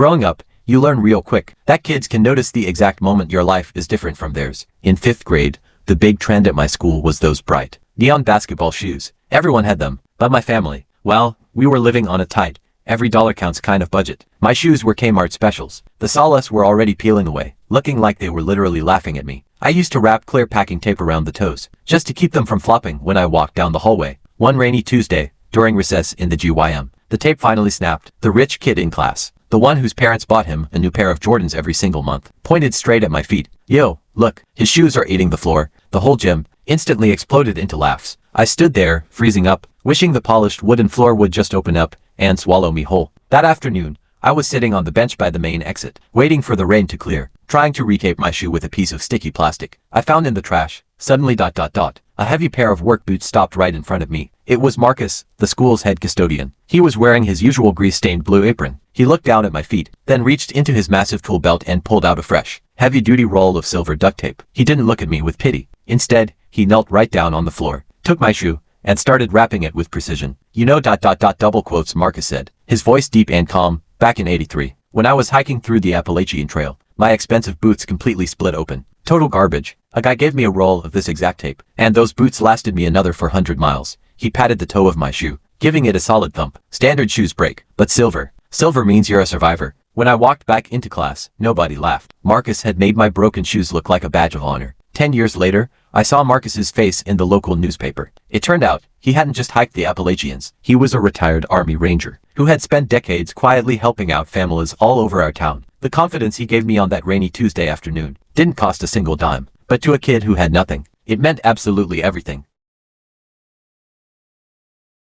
Growing up, you learn real quick that kids can notice the exact moment your life is different from theirs. In 5th grade, the big trend at my school was those bright, neon basketball shoes. Everyone had them, but my family, well, we were living on a tight, every dollar counts kind of budget. My shoes were Kmart specials. The sawdust were already peeling away, looking like they were literally laughing at me. I used to wrap clear packing tape around the toes, just to keep them from flopping when I walked down the hallway. One rainy Tuesday, during recess in the GYM, the tape finally snapped. The rich kid in class, the one whose parents bought him a new pair of Jordans every single month, pointed straight at my feet. Yo, look, his shoes are eating the floor. The whole gym instantly exploded into laughs. I stood there, freezing up, wishing the polished wooden floor would just open up and swallow me whole. That afternoon, I was sitting on the bench by the main exit, waiting for the rain to clear, trying to retape my shoe with a piece of sticky plastic I found in the trash. Suddenly ... a heavy pair of work boots stopped right in front of me. It was Marcus, the school's head custodian. He was wearing his usual grease-stained blue apron. He looked down at my feet, then reached into his massive tool belt and pulled out a fresh, heavy-duty roll of silver duct tape. He didn't look at me with pity. Instead, he knelt right down on the floor, took my shoe, and started wrapping it with precision. You know ... double quotes, Marcus said, his voice deep and calm. Back in '83, when I was hiking through the Appalachian Trail, my expensive boots completely split open. Total garbage. A guy gave me a roll of this exact tape, and those boots lasted me another 400 miles. He patted the toe of my shoe, giving it a solid thump. Standard shoes break, but silver. Silver means you're a survivor. When I walked back into class, nobody laughed. Marcus had made my broken shoes look like a badge of honor. 10 years later, I saw Marcus's face in the local newspaper. It turned out, he hadn't just hiked the Appalachians. He was a retired Army Ranger who had spent decades quietly helping out families all over our town. The confidence he gave me on that rainy Tuesday afternoon didn't cost a single dime, but to a kid who had nothing, it meant absolutely everything.